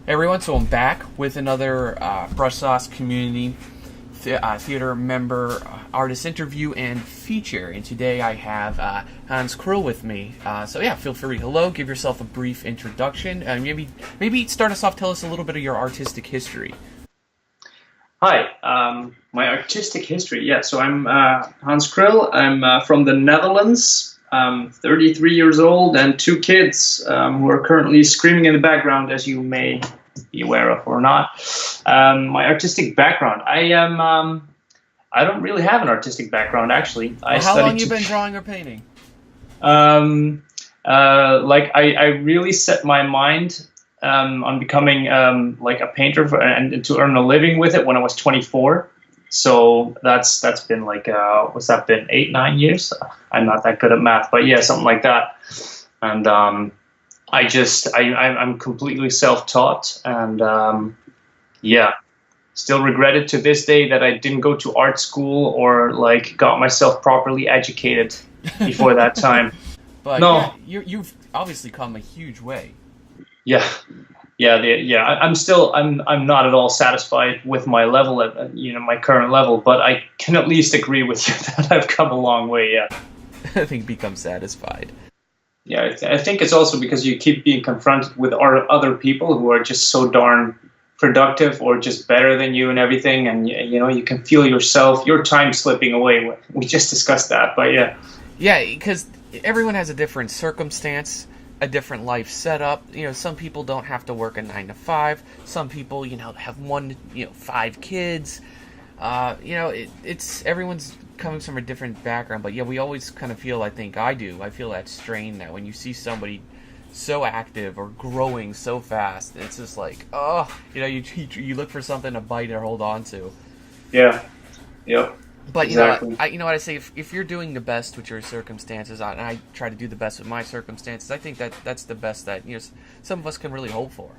Everyone, so I'm back with another Brush Sauce Community Theater member artist interview and feature. And today I have Hans Krill with me. So yeah, feel free. Hello, give yourself a brief introduction. Maybe start us off. Tell us a little bit of your artistic history. Hi, my artistic history. Yeah, so I'm Hans Krill. I'm from the Netherlands. I'm 33 years old and two kids who are currently screaming in the background, as you may be aware of or not. My artistic background. I don't really have an artistic background, actually. How long have you been drawing or painting? I really set my mind on becoming like a painter and to earn a living with it when I was 24. So that's been like what's that been, 8-9 years? I'm not that good at math, but yeah, something like that. And I'm completely self-taught, and yeah, still regret it to this day that I didn't go to art school or like got myself properly educated before that time. But no, yeah, you've obviously come a huge way. Yeah. I'm not at all satisfied with my level at my current level, but I can at least agree with you that I've come a long way. Yeah. I think become satisfied. Yeah, I think it's also because you keep being confronted with other people who are just so darn productive or just better than you and everything, and you can feel your time slipping away. We just discussed that, but yeah. Yeah, because everyone has a different circumstance, a different life setup. Some people don't have to work a 9 to 5. Some people, have 5 kids. It's everyone's coming from a different background. But yeah, we always kind of feel, I feel that strain that when you see somebody so active or growing so fast, it's just like, you look for something to bite or hold on to. Yeah. Yep. But exactly. I say if you're doing the best with your circumstances, and I try to do the best with my circumstances, I think that's the best that some of us can really hope for.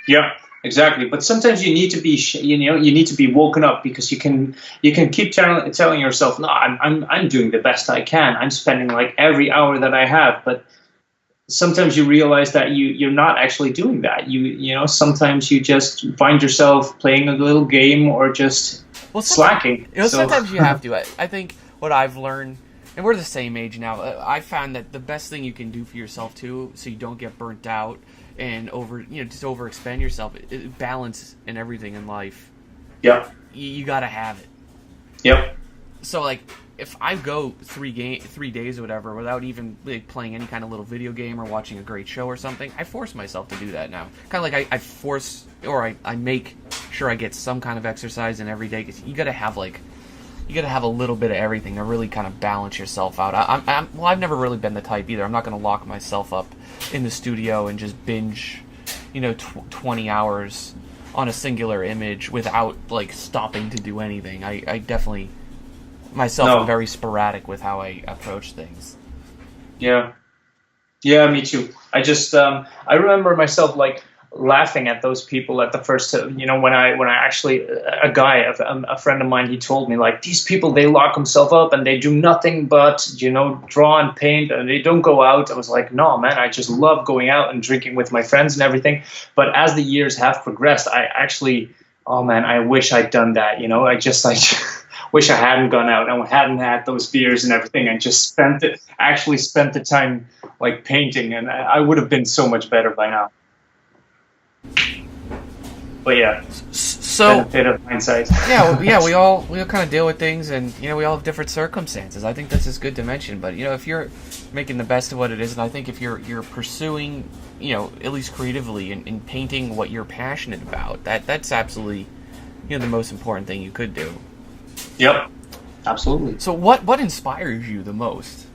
Yeah, exactly. But sometimes you need to be you need to be woken up, because you can keep telling yourself, no, I'm doing the best I can. I'm spending like every hour that I have, but sometimes you realize that you're not actually doing that. Sometimes you just find yourself playing a little game or just slacking. Sometimes you have to. I think what I've learned, and we're the same age now, I found that the best thing you can do for yourself too, so you don't get burnt out and just overexpend yourself, balance in everything in life. Yep. You gotta have it. Yep. So like, if I go 3 days or whatever without even like playing any kind of little video game or watching a great show or something, I force myself to do that now. Kind of like I force, or I make sure I get some kind of exercise in every day, because you gotta have a little bit of everything to really kind of balance yourself out. I've never really been the type either. I'm not gonna lock myself up in the studio and just binge 20 hours on a singular image without like stopping to do anything. I definitely am very sporadic with how I approach things. Yeah, me too. I just I remember myself like laughing at those people at the first, when I actually, a friend of mine, he told me like, these people, they lock themselves up and they do nothing but draw and paint, and they don't go out. I was like, no man, I just love going out and drinking with my friends and everything. But as the years have progressed, I actually, oh man, I wish I'd done that. I wish I hadn't gone out and hadn't had those beers and everything, and just spent the time like painting, and I would have been so much better by now. But yeah, so benefit of hindsight. yeah, we all kind of deal with things, and we all have different circumstances. I think this is good to mention. But if you're making the best of what it is, and I think if you're pursuing, at least creatively, in painting what you're passionate about, that's absolutely the most important thing you could do. Yep, absolutely. So what inspires you the most?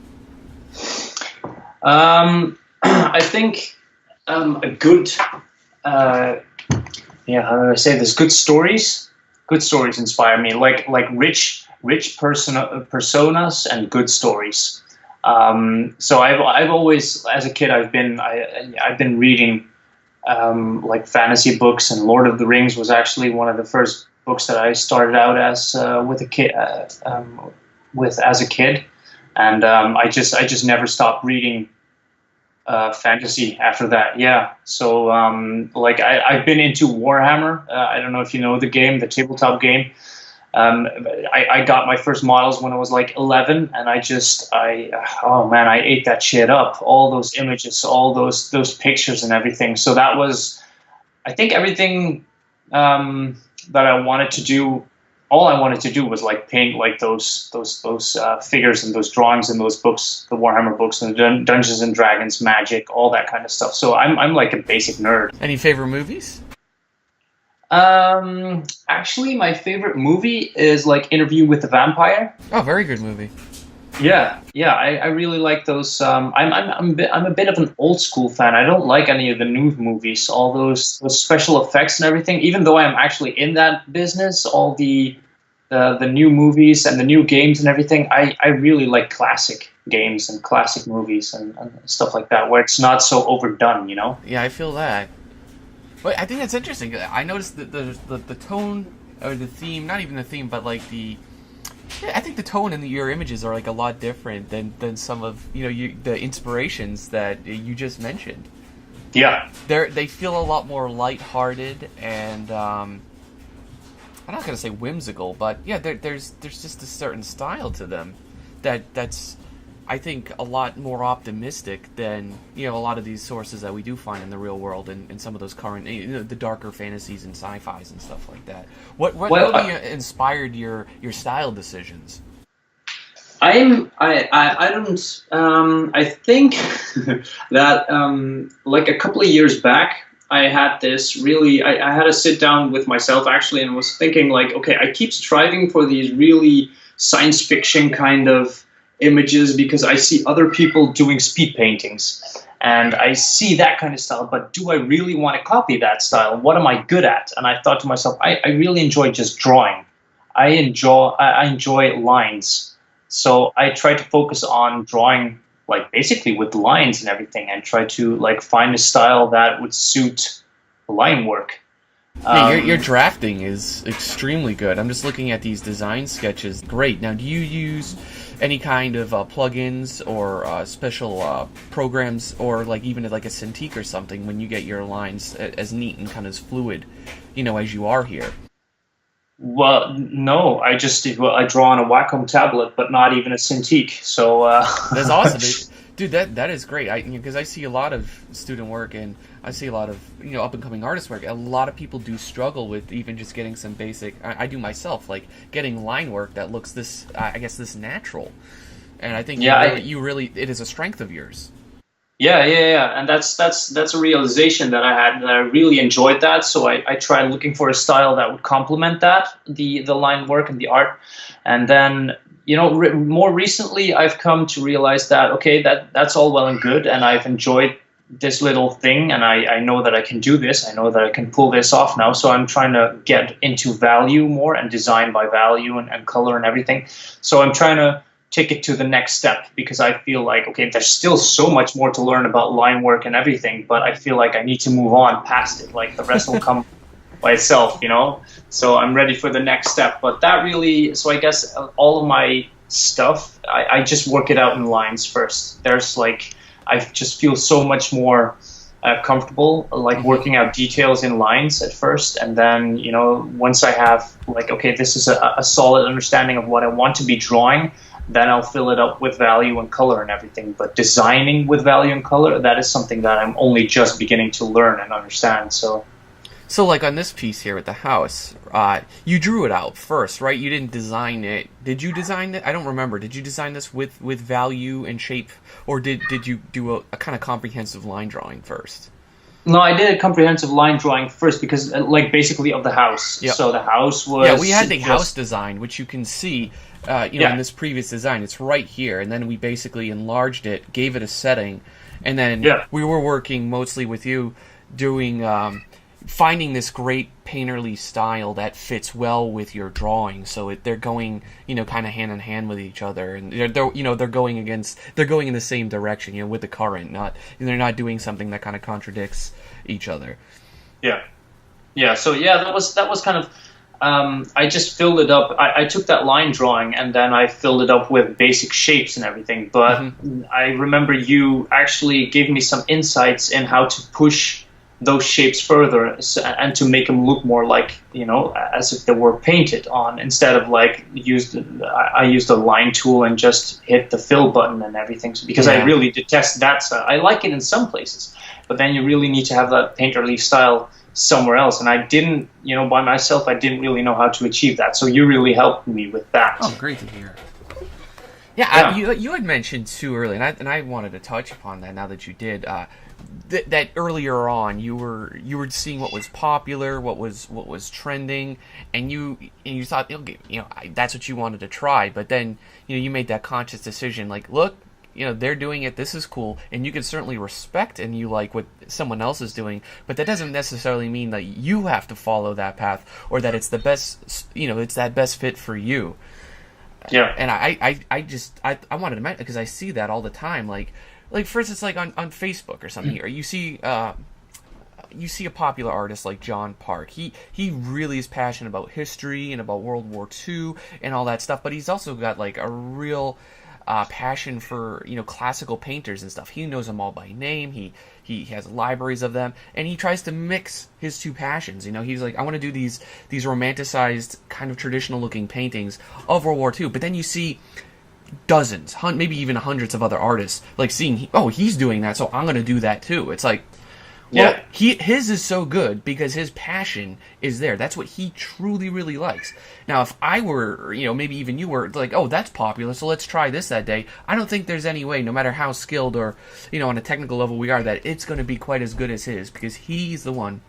I think a good, how do I say this? Good stories inspire me. Like rich personas and good stories. So I've always, as a kid, I've been reading like fantasy books, and Lord of the Rings was actually one of the first books that I started out as as a kid, and I just never stopped reading fantasy after that. Yeah. So like I've been into Warhammer. I don't know if you know the game, the tabletop game. Um, I got my first models when I was like 11, and oh man, I ate that shit up. All those images, all those pictures and everything. So that was, I think, everything that I wanted to do. All I wanted to do was like paint like those figures and those drawings and those books, the Warhammer books and the Dungeons and Dragons, Magic, all that kind of stuff. So I'm like a basic nerd. Any favorite movies? Actually, my favorite movie is like Interview with the Vampire. Oh, very good movie. Yeah, I really like those. I'm a bit of an old school fan. I don't like any of the new movies, all those special effects and everything. Even though I'm actually in that business, all the new movies and the new games and everything, I really like classic games and classic movies and stuff like that, where it's not so overdone, you know? Yeah, I feel that. But I think that's interesting. I noticed that the tone or the theme, not even the theme, but like I think the tone in your images are like a lot different than some of the inspirations that you just mentioned. Yeah, they feel a lot more lighthearted and I'm not gonna say whimsical, but yeah, there's just a certain style to them that's I think a lot more optimistic than a lot of these sources that we do find in the real world and some of those current the darker fantasies and sci-fis and stuff like that. What really inspired your style decisions? I think that like a couple of years back, I had this really, I had a sit down with myself actually and was thinking like, okay, I keep striving for these really science fiction kind of images because I see other people doing speed paintings and I see that kind of style, but do I really want to copy that style? What am I good at? And I thought to myself, I really enjoy just drawing. I enjoy lines. So I try to focus on drawing like basically with lines and everything and try to like find a style that would suit line work. Your drafting is extremely good. I'm just looking at these design sketches. Great. Now, do you use any kind of plugins or special programs, or like even like a Cintiq or something when you get your lines as neat and kind of as fluid, as you are here? Well, no. I draw on a Wacom tablet, but not even a Cintiq. So that's awesome. Dude, that is great. Because I see a lot of student work and I see a lot of up and coming artist work. A lot of people do struggle with even just getting some basic. I do myself, like getting line work that looks this natural. And I think you really it is a strength of yours. Yeah, and that's a realization that I had, that I really enjoyed that. So I tried looking for a style that would complement that, the line work and the art, and then. More recently, I've come to realize that, okay, that's all well and good, and I've enjoyed this little thing, and I know that I can do this. I know that I can pull this off now, so I'm trying to get into value more and design by value and color and everything. So I'm trying to take it to the next step because I feel like, okay, there's still so much more to learn about line work and everything, but I feel like I need to move on past it. Like the rest will come by itself, So I'm ready for the next step. But that really, so I guess all of my stuff, I just work it out in lines first. There's like, I just feel so much more comfortable, like working out details in lines at first. And then, once I have like, okay, this is a solid understanding of what I want to be drawing, then I'll fill it up with value and color and everything. But designing with value and color, that is something that I'm only just beginning to learn and understand. So, like on this piece here at the house, you drew it out first, right? You didn't design it. Did you design it? I don't remember. Did you design this with value and shape, or did you do a kind of comprehensive line drawing first? No, I did a comprehensive line drawing first because, like, basically of the house. Yep. So the house was... Yeah, we had the house design, which you can see, in this previous design. It's right here, and then we basically enlarged it, gave it a setting, and then we were working mostly with you doing... finding this great painterly style that fits well with your drawing, so they're going, kind of hand in hand with each other, and they're going in the same direction, with the current. They're not doing something that kind of contradicts each other. Yeah. So that was kind of I just filled it up. I took that line drawing and then I filled it up with basic shapes and everything. But I remember you actually gave me some insights in how to push those shapes further and to make them look more like, as if they were painted on, instead of like I used a line tool and just hit the fill button and everything, because I really detest that style. I like it in some places, but then you really need to have that painterly style somewhere else, and I didn't, by myself, I didn't really know how to achieve that, so you really helped me with that. Oh, great to hear. Yeah. You had mentioned too early, and I wanted to touch upon that now that you did, that earlier on you were seeing what was popular, what was trending, and you thought, that's what you wanted to try, but then you made that conscious decision, like, look, they're doing it, this is cool, and you can certainly respect and you like what someone else is doing, but that doesn't necessarily mean that you have to follow that path, or that it's the best, it's that best fit for you. Yeah. And I wanted to mention, because I see that all the time, like for instance, like on Facebook or something, or you see a popular artist like John Park. He really is passionate about history and about World War II and all that stuff, but he's also got like a real passion for classical painters and stuff. He knows them all by name. He has libraries of them, and he tries to mix his two passions. He's like, I want to do these romanticized kind of traditional looking paintings of World War II, but then you see dozens, maybe even hundreds of other artists like seeing, he's doing that, so I'm going to do that too. It's like, well, his is so good because his passion is there. That's what he truly, really likes. Now, if I were, maybe even you were like, oh, that's popular, so let's try this that day. I don't think there's any way, no matter how skilled or, on a technical level we are, that it's going to be quite as good as his, because he's the one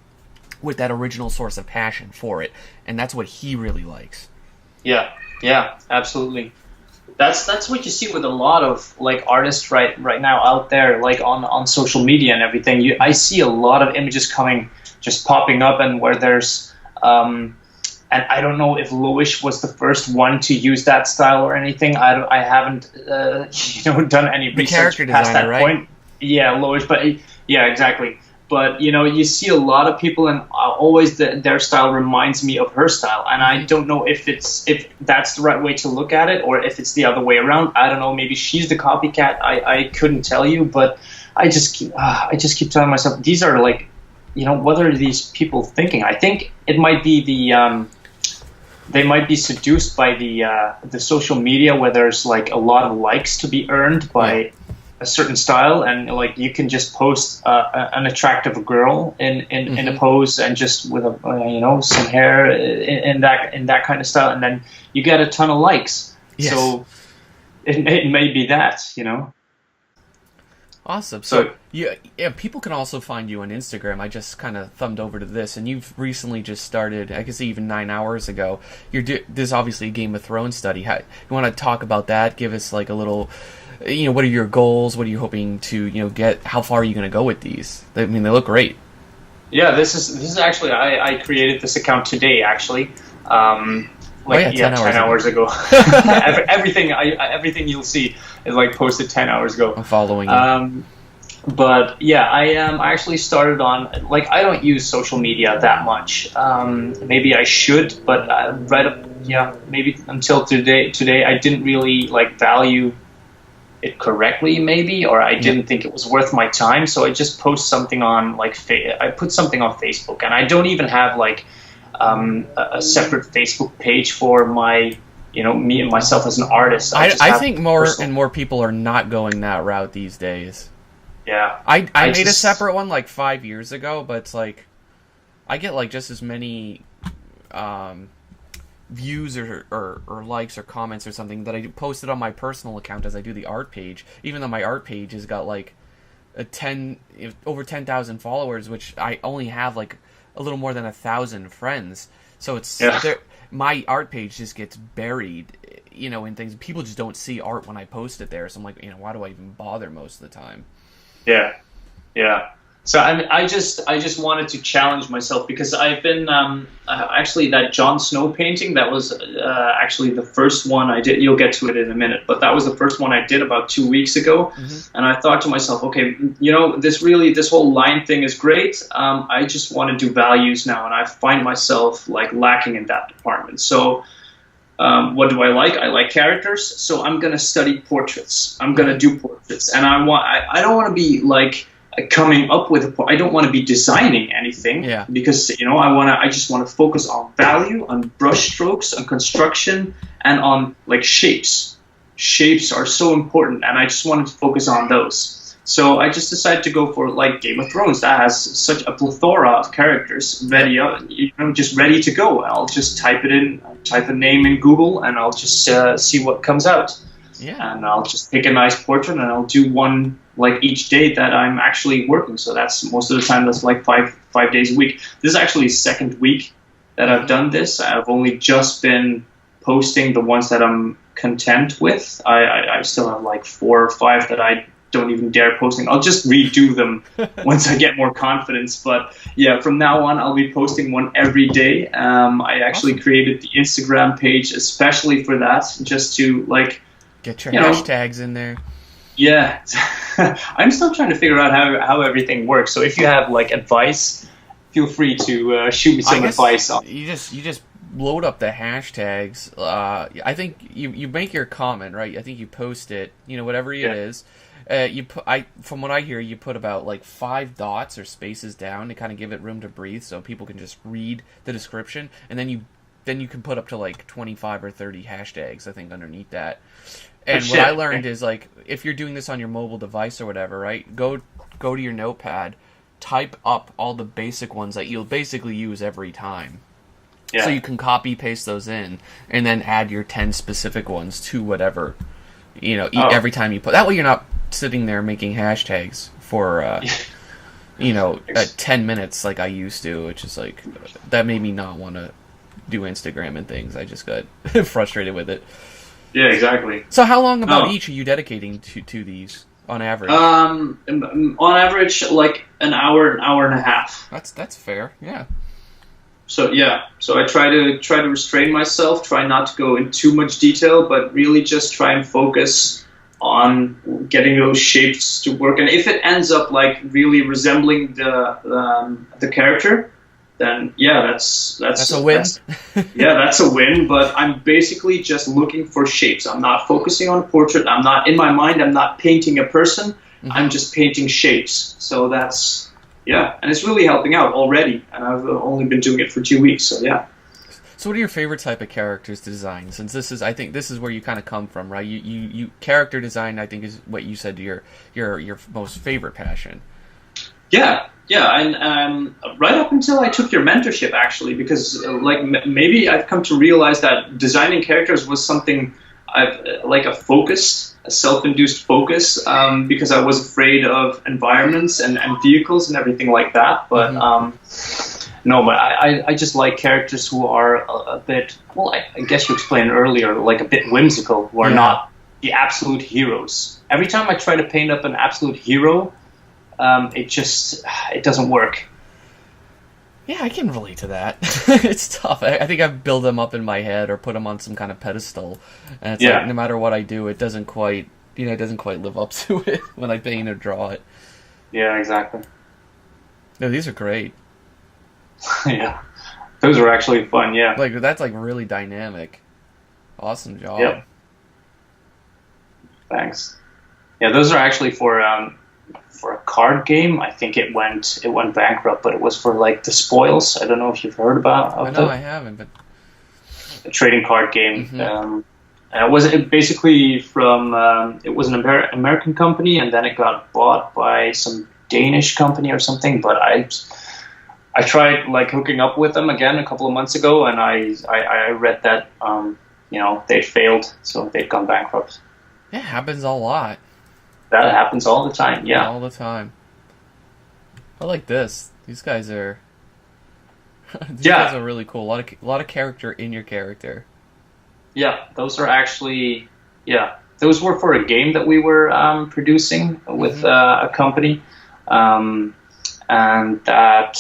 with that original source of passion for it, and that's what he really likes. Yeah, absolutely. That's what you see with a lot of like artists right now out there, like on social media and everything. I see a lot of images just popping up, and where there's and I don't know if Loish was the first one to use that style or anything. I haven't done any research past that point. Yeah, Loish, but yeah, exactly. But you see a lot of people, and always their style reminds me of her style, and I don't know if that's the right way to look at it, or if it's the other way around. I don't know. Maybe she's the copycat. I couldn't tell you, but I just keep telling myself, these are like, what are these people thinking? I think it might be they might be seduced by the social media, where there's like a lot of likes to be earned by a certain style, and like you can just post an attractive girl in a pose, and just with some hair in that kind of style, and then you get a ton of likes. Yes. So it may be that, Awesome. So people can also find you on Instagram. I just kind of thumbed over to this, and you've recently just started, I guess even 9 hours ago. This is obviously a Game of Thrones study. You want to talk about that? Give us like a little, what are your goals? What are you hoping to, get? How far are you going to go with these? I mean, they look great. Yeah, this is actually, I created this account today, actually. 10 hours ago. Everything you'll see is like posted 10 hours ago. I'm following you. But yeah, I actually started on, like, I don't use social media that much. Maybe I should, but maybe until today I didn't really like value it correctly, maybe, or I didn't think it was worth my time. So I just post something on I put something on Facebook, and I don't even have like a separate Facebook page for my, me and myself as an artist. I think more and more people are not going that route these days. Yeah. I made a separate one like 5 years ago, but it's like I get like just as many views or likes or comments or something that I posted on my personal account as I do the art page, even though my art page has got like over 10,000 followers, which I only have like a little more than 1,000 friends. So it's my art page just gets buried, in things. People just don't see art when I post it there. So I'm like, why do I even bother most of the time? Yeah. So I just wanted to challenge myself because I've been actually that Jon Snow painting, that was actually the first one I did. You'll get to it in a minute, but that was the first one I did about 2 weeks ago. And I thought to myself, okay, this whole line thing is great. I just want to do values now, and I find myself like lacking in that department. So what do I like? I like characters, so I'm gonna study portraits. I'm gonna do portraits, and I don't want to be like coming up with I don't want to be designing anything, because I just want to focus on value, on brush strokes, on construction, and on like shapes. Shapes are so important, and I just wanted to focus on those. So I just decided to go for like Game of Thrones, that has such a plethora of characters ready, just ready to go. I'll just type a name in Google, and I'll just see what comes out. And I'll just pick a nice portrait, and I'll do one like each day that I'm actually working. So that's most of the time. That's like five days a week. This is actually second week that I've done this. I've only just been posting the ones that I'm content with. I still have like 4 or 5 that I don't even dare posting. I'll just redo them once I get more confidence. But yeah, from now on, I'll be posting one every day. I actually created the Instagram page especially for that, just to like get your hashtags in there. Yeah, I'm still trying to figure out how everything works. So if you have like advice, feel free to shoot me some advice. You just load up the hashtags. I think you make your comment, right? I think you post it. Whatever it is. From what I hear, you put about like 5 dots or spaces down to kind of give it room to breathe, so people can just read the description, and then you can put up to like 25 or 30 hashtags, I think, underneath that. And what I learned is, like, if you're doing this on your mobile device or whatever, right, go to your notepad, type up all the basic ones that you'll basically use every time. So you can copy paste those in, and then add your 10 specific ones to whatever, every time you put. That way you're not sitting there making hashtags for 10 minutes like I used to, which is like, that made me not want to do Instagram and things. I just got frustrated with it. Yeah, exactly. So how long about each are you dedicating to these on average? On average, like an hour and a half. That's fair. Yeah. So I try to restrain myself, try not to go in too much detail, but really just try and focus on getting those shapes to work. And if it ends up like really resembling the character, then that's a win. That's a win. But I'm basically just looking for shapes. I'm not focusing on a portrait. I'm not in my mind. I'm not painting a person. Mm-hmm. I'm just painting shapes. So that's and it's really helping out already. And I've only been doing it for 2 weeks. So yeah. So what are your favorite type of characters to design? Since I think this is where you kind of come from, right? You character design, I think, is what you said your most favorite passion. Yeah, and right up until I took your mentorship, actually, because maybe I've come to realize that designing characters was something a self-induced focus, because I was afraid of environments and vehicles and everything like that. But but I just like characters who are a bit, well, I guess you explained earlier, like a bit whimsical, who are not the absolute heroes. Every time I try to paint up an absolute hero, it doesn't work. Yeah, I can relate to that. It's tough. I think I build them up in my head or put them on some kind of pedestal, and it's like no matter what I do, it doesn't quite live up to it when I paint or draw it. Yeah, exactly. No, these are great. Yeah, those are actually fun. Yeah, like that's like really dynamic. Awesome job. Yep. Thanks. Yeah, those are actually for a card game. I think it went bankrupt, but it was for like the Spoils. I don't know if you've heard about. I haven't, but a trading card game. Mm-hmm. And it was basically from it was an American company, and then it got bought by some Danish company or something. But I tried like hooking up with them again a couple of months ago, and I read that they'd failed, so they'd gone bankrupt. It happens a lot. That happens all the time, yeah. All the time. I like this. These guys are... guys are really cool. A lot of character in your character. Yeah, those are actually... Yeah, those were for a game that we were producing with a company. And and that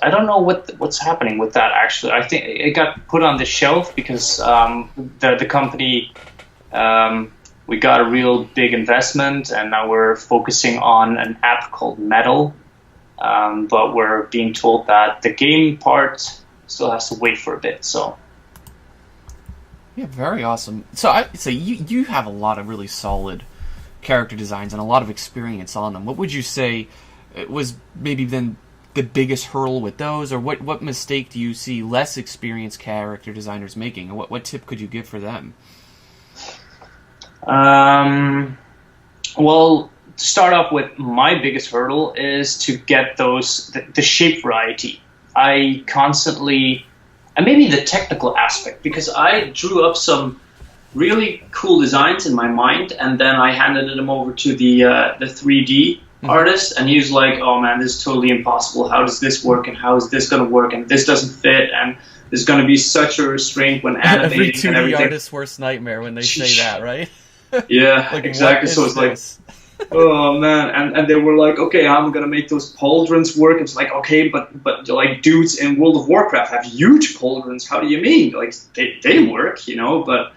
I don't know what's happening with that. Actually, I think it got put on the shelf because the company, we got a real big investment, and now we're focusing on an app called Metal. But we're being told that the game part still has to wait for a bit. So. Yeah, very awesome. So you have a lot of really solid character designs and a lot of experience on them. What would you say was maybe then the biggest hurdle with those, or what mistake do you see less experienced character designers making, and what tip could you give for them? Well, to start off with, my biggest hurdle is to get the shape variety. I constantly, and maybe the technical aspect, because I drew up some really cool designs in my mind, and then I handed them over to the 3D artist, and he was like, "Oh man, this is totally impossible. How does this work? And how is this going to work? And this doesn't fit. And there's going to be such a restraint when animating." Every 2D and everything. artist's worst nightmare when they say that, right? Yeah, like, exactly. So it's this? like, oh man, and they were like, okay, I'm gonna make those pauldrons work. It's like, okay, but like dudes in World of Warcraft have huge pauldrons. How do you mean? Like they work, you know? But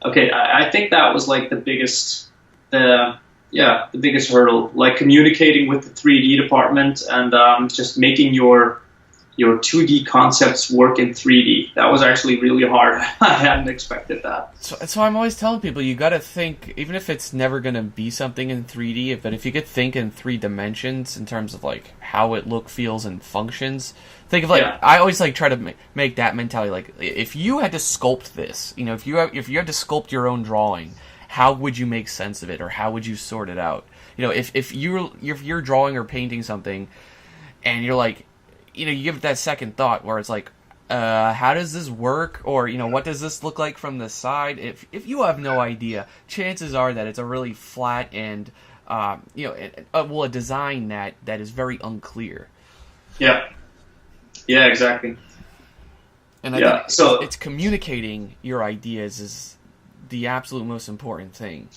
okay, I think that was like the biggest hurdle, like communicating with the 3D department and just making your 2D concepts work in 3D. That was actually really hard. I hadn't expected that. So I'm always telling people, you got to think, even if it's never going to be something in 3D, but if you could think in 3 dimensions in terms of like how it feels, and functions. Think of I always like try to make that mentality. Like if you had to sculpt this, you know, if you had to sculpt your own drawing, how would you make sense of it, or how would you sort it out? You know, if you're drawing or painting something, and you're like, you know, you give it that second thought where it's like, how does this work? Or, you know, what does this look like from the side? If you have no idea, chances are that it's a really flat and, a design that is very unclear. Yeah. Yeah, exactly. And I think it's communicating your ideas is the absolute most important thing.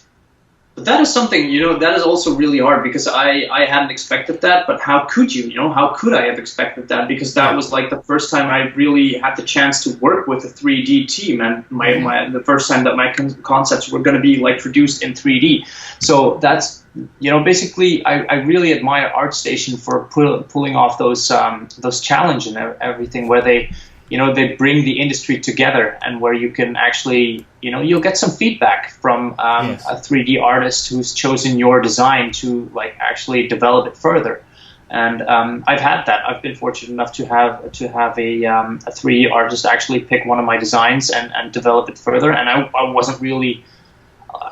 But that is something, you know, that is also really hard, because I hadn't expected that, but how could you, how could I have expected that? Because that was like the first time I really had the chance to work with a 3D team, and the first time that my concepts were going to be like produced in 3D. So that's, basically I really admire ArtStation for pulling off those challenges and everything, where they bring the industry together, and where you can actually, you'll get some feedback from a 3D artist who's chosen your design to like actually develop it further. And I've had that. I've been fortunate enough to have a 3D artist actually pick one of my designs and develop it further. And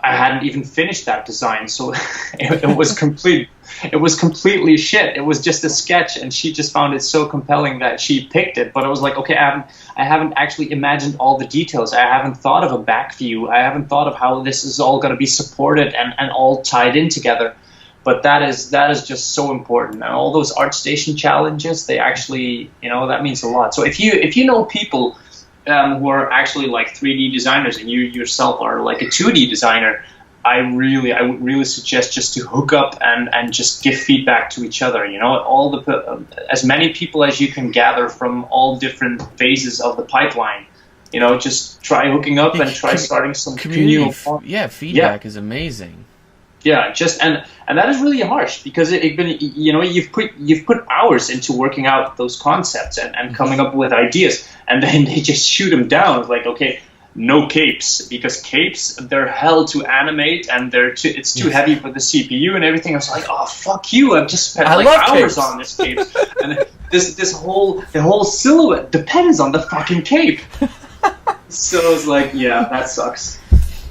I hadn't even finished that design, so it was complete. It was completely shit. It was just a sketch, and she just found it so compelling that she picked it. But I was like, okay, I haven't actually imagined all the details. I haven't thought of a back view. I haven't thought of how this is all going to be supported and all tied in together. But that is just so important. And all those ArtStation challenges, they actually, that means a lot. So if you know people who are actually like 3D designers, and you yourself are like a 2D designer, I would really suggest just to hook up and just give feedback to each other. As many people as you can gather from all different phases of the pipeline. Just try hooking up and try starting some community. Feedback is amazing. Yeah, and that is really harsh, because you've put hours into working out those concepts and coming up with ideas, and then they just shoot them down. It's like, okay, no capes, because capes, they're hell to animate, and it's too heavy for the CPU and everything. I was like, oh fuck you! I've just spent hours on this cape, and the whole silhouette depends on the fucking cape. So I was like, yeah, that sucks.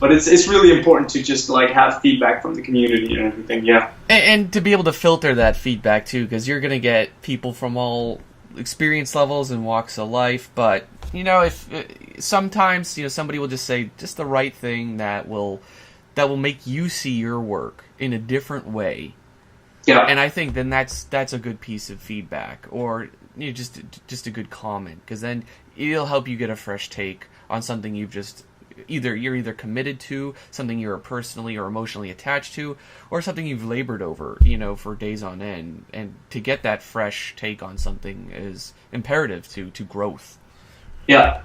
But it's really important to just like have feedback from the community and everything, yeah. And to be able to filter that feedback too, because you're going to get people from all experience levels and walks of life. But if sometimes somebody will just say just the right thing that will make you see your work in a different way. Yeah. And I think then that's a good piece of feedback, or just a good comment, because then it'll help you get a fresh take on something you've just you're either committed to, something you're personally or emotionally attached to, or something you've labored over, for days on end. And to get that fresh take on something is imperative to growth. Yeah.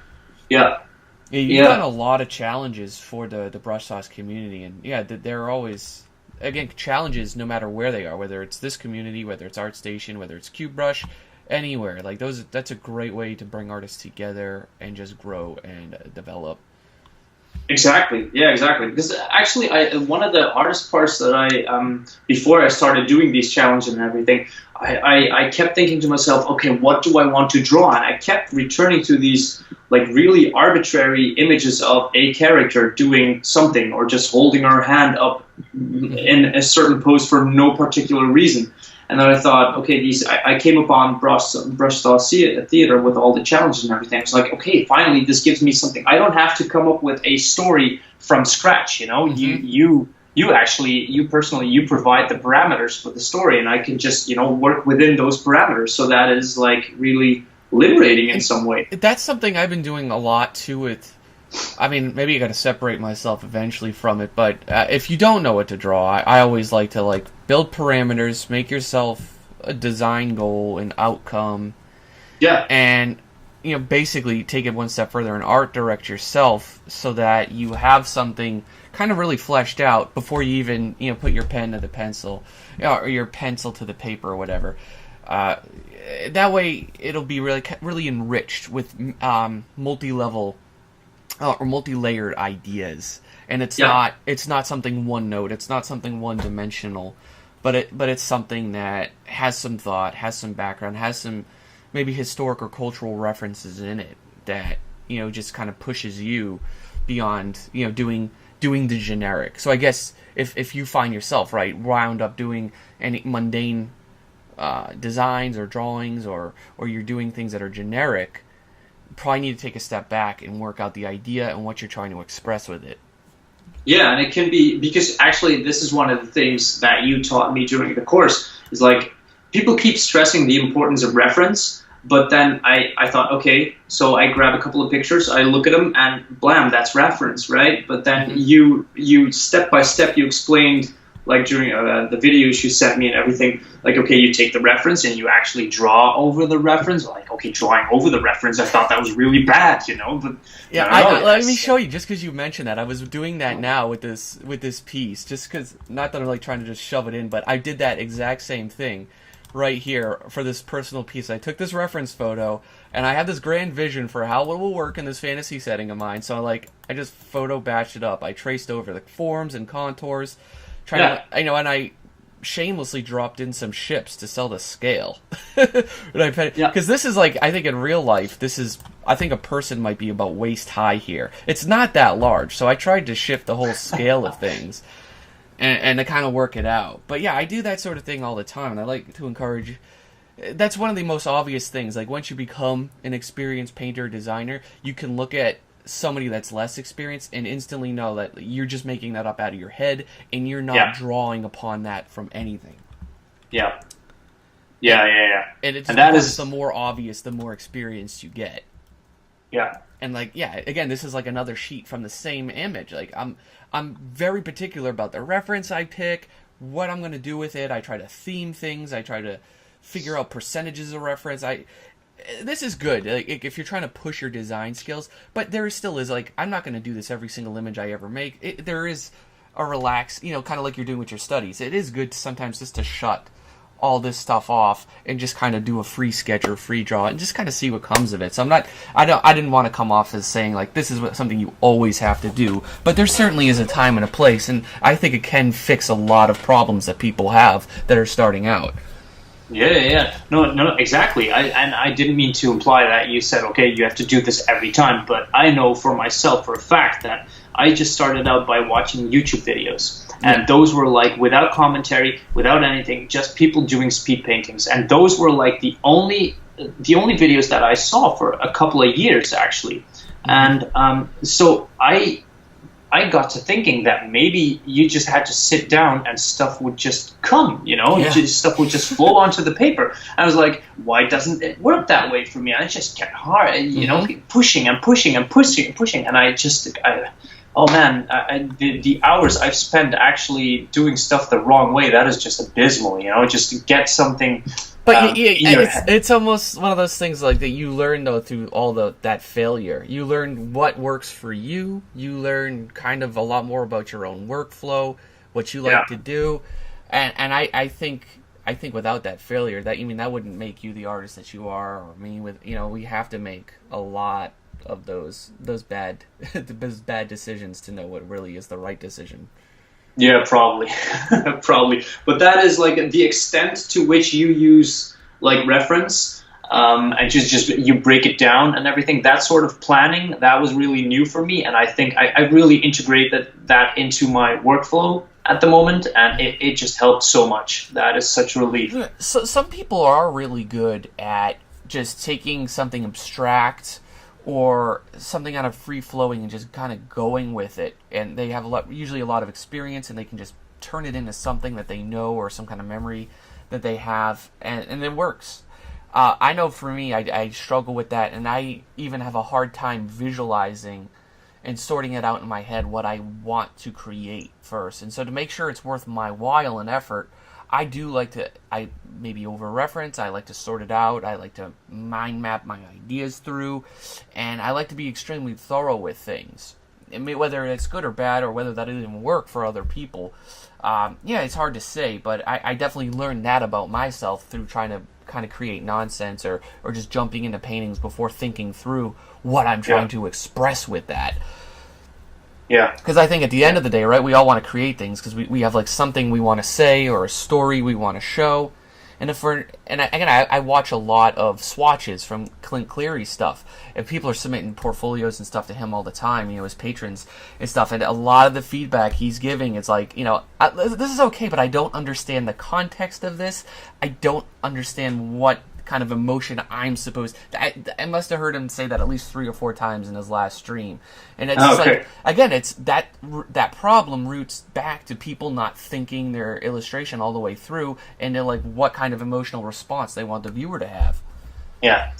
You've done a lot of challenges for the brush sauce community, and there are always, again, challenges no matter where they are, whether it's this community, whether it's ArtStation, whether it's CubeBrush, anywhere. Like that's a great way to bring artists together and just grow and develop. Exactly. Yeah, exactly. Because actually, one of the hardest parts that before I started doing these challenges and everything, I kept thinking to myself, okay, what do I want to draw? And I kept returning to these like really arbitrary images of a character doing something or just holding her hand up in a certain pose for no particular reason. And then I thought, okay, I came upon Brush Sauce Theater with all the challenges and everything. It's like, okay, finally, this gives me something. I don't have to come up with a story from scratch. You personally, you provide the parameters for the story, and I can just work within those parameters. So that is like really liberating in some way. That's something I've been doing a lot too with. I mean, maybe I got to separate myself eventually from it, but if you don't know what to draw, I always like to build parameters, make yourself a design goal, an outcome, and basically take it one step further and art direct yourself so that you have something kind of really fleshed out before you even put your pen to the pencil, or your pencil to the paper or whatever. That way, it'll be really enriched with multi-level. Or multi-layered ideas, and it's not something one note, it's not something one-dimensional, but it's something that has some thought, has some background, has some maybe historic or cultural references in it that just kind of pushes you beyond doing the generic. So I guess if you find yourself wound up doing any mundane designs or drawings, or you're doing things that are generic, probably need to take a step back and work out the idea and what you're trying to express with it. Yeah, and it can be, because actually this is one of the things that you taught me during the course, is like people keep stressing the importance of reference, but then I thought, okay, so I grab a couple of pictures, I look at them, and blam, that's reference, right? But then you step by step, you explained, like during the videos you sent me and everything, like, okay, you take the reference and you actually draw over the reference. Like, okay, drawing over the reference, I thought that was really bad, But let me show you, just because you mentioned that. I was doing that now with this piece, just because, not that I'm trying to just shove it in, but I did that exact same thing right here for this personal piece. I took this reference photo, and I had this grand vision for how it will work in this fantasy setting of mine. So I just photo batched it up. I traced over the forms and contours. And I shamelessly dropped in some ships to sell to scale. Because this is I think in real life, I think a person might be about waist high here. It's not that large, so I tried to shift the whole scale of things and to kind of work it out. But yeah, I do that sort of thing all the time, and I like to encourage. That's one of the most obvious things. Like, once you become an experienced painter or designer, you can look at somebody that's less experienced and instantly know that you're just making that up out of your head, and you're not drawing upon that from anything. Yeah. And that is the more obvious, the more experienced you get. Yeah. And again, this is another sheet from the same image. I'm very particular about the reference I pick, what I'm going to do with it. I try to theme things. I try to figure out percentages of reference. This is good if you're trying to push your design skills, but there still is I'm not going to do this every single image I ever make. There is a relaxed, kind of like you're doing with your studies. It is good sometimes just to shut all this stuff off and just kind of do a free sketch or free draw and just kind of see what comes of it. So I didn't want to come off as saying this is something you always have to do, but there certainly is a time and a place, and I think it can fix a lot of problems that people have that are starting out. Yeah. No, exactly. I didn't mean to imply that you said, okay, you have to do this every time, but I know for myself, for a fact, that I just started out by watching YouTube videos, and those were without commentary, without anything, just people doing speed paintings, and those were the only videos that I saw for a couple of years, actually. And so I I got to thinking that maybe you just had to sit down and stuff would just come, you know, stuff would just flow onto the paper. I was like, why doesn't it work that way for me? And I just kept hard, you know, pushing and pushing and pushing and pushing. And oh man, the hours I've spent actually doing stuff the wrong way, that is just abysmal, you know, just to get something. But it's almost one of those things like that you learn though through all that failure. You learn what works for you. You learn kind of a lot more about your own workflow, what you like to do, and I think without that failure, that wouldn't make you the artist that you are. Or me, we have to make a lot of those bad decisions to know what really is the right decision. Yeah, probably. Probably. But that is like the extent to which you use like reference and just you break it down and everything. That sort of planning, that was really new for me. And I think I really integrated that into my workflow at the moment. And it just helped so much. That is such a relief. So some people are really good at just taking something abstract or something kind of free-flowing and just kind of going with it, and they have usually a lot of experience, and they can just turn it into something that they know or some kind of memory that they have, and it works. I know for me, I struggle with that, and I even have a hard time visualizing and sorting it out in my head what I want to create first. And so to make sure it's worth my while and effort, I do like to, maybe over-reference, I like to sort it out, I like to mind map my ideas through, and I like to be extremely thorough with things. Whether it's good or bad, or whether that even work for other people, it's hard to say, but I definitely learned that about myself through trying to kind of create nonsense or just jumping into paintings before thinking through what I'm trying to express with that. Yeah. Because I think at the end of the day, right, we all want to create things because we have like something we want to say or a story we want to show. And I watch a lot of swatches from Clint Cleary's stuff. And people are submitting portfolios and stuff to him all the time, his patrons and stuff. And a lot of the feedback he's giving, it's like, this is okay, but I don't understand the context of this. I don't understand what kind of emotion I'm supposed to... I must have heard him say that at least 3 or 4 times in his last stream. And it's like, again, it's that problem roots back to people not thinking their illustration all the way through, and they're like, what kind of emotional response they want the viewer to have. Yeah.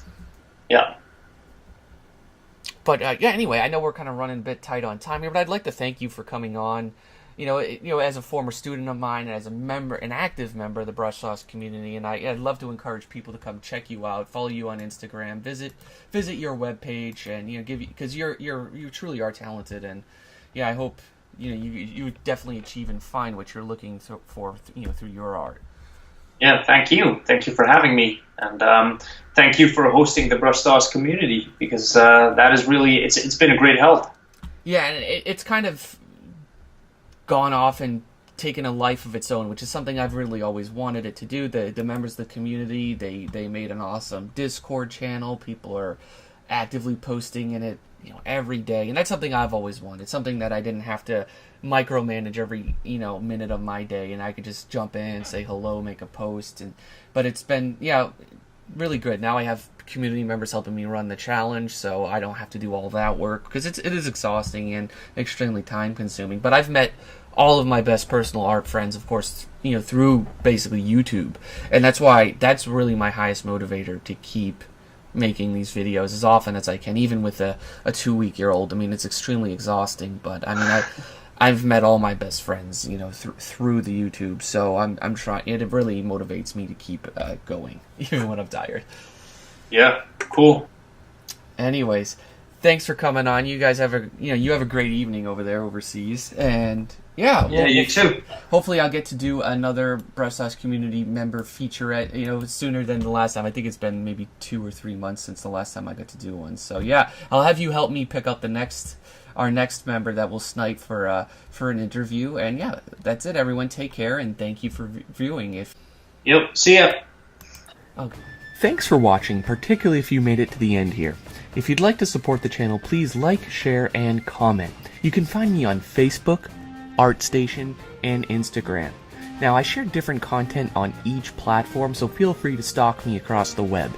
But anyway, I know we're kind of running a bit tight on time here, but I'd like to thank you for coming on. As a former student of mine, and as an active member of the Brush Sauce community, and I'd love to encourage people to come check you out, follow you on Instagram, visit your webpage, and because you truly are talented, and I hope you definitely achieve and find what you're looking for through your art. Yeah, thank you for having me, and thank you for hosting the Brush Sauce community, because that is really it's been a great help. Yeah, and it's kind of gone off and taken a life of its own, which is something I've really always wanted it to do. The members of the community, they made an awesome Discord channel. People are actively posting in it, every day, and that's something I've always wanted. Something that I didn't have to micromanage every minute of my day, and I could just jump in, say hello, make a post, but it's been really good. Now I have community members helping me run the challenge, so I don't have to do all that work, because it is exhausting and extremely time consuming. But I've met all of my best personal art friends, of course, through basically YouTube, and that's really my highest motivator to keep making these videos as often as I can, even with a 2-week-old. It's extremely exhausting, but I've met all my best friends, through the YouTube, so I'm trying. It really motivates me to keep going, even when I'm tired. Yeah, cool. Anyways, thanks for coming on. You guys have a great evening over there overseas, and you too. Hopefully, I'll get to do another Brush Sauce community member featurette, sooner than the last time. I think it's been maybe 2 or 3 months since the last time I got to do one. So I'll have you help me pick up our next member that will snipe for an interview. And that's it, everyone. Take care, and thank you for viewing. Yep, see ya. Okay. Thanks for watching, particularly if you made it to the end here. If you'd like to support the channel, please like, share, and comment. You can find me on Facebook, ArtStation, and Instagram. Now, I share different content on each platform, so feel free to stalk me across the web.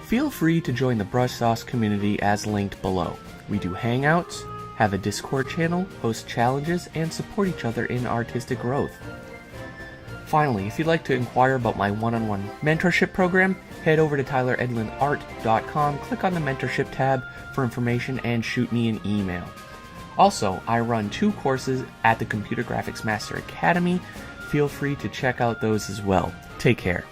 Feel free to join the Brush Sauce community as linked below. We do hangouts, have a Discord channel, host challenges, and support each other in artistic growth. Finally, if you'd like to inquire about my one-on-one mentorship program, head over to tyleredlinart.com, click on the mentorship tab for information, and shoot me an email. Also, I run 2 courses at the Computer Graphics Master Academy. Feel free to check out those as well. Take care.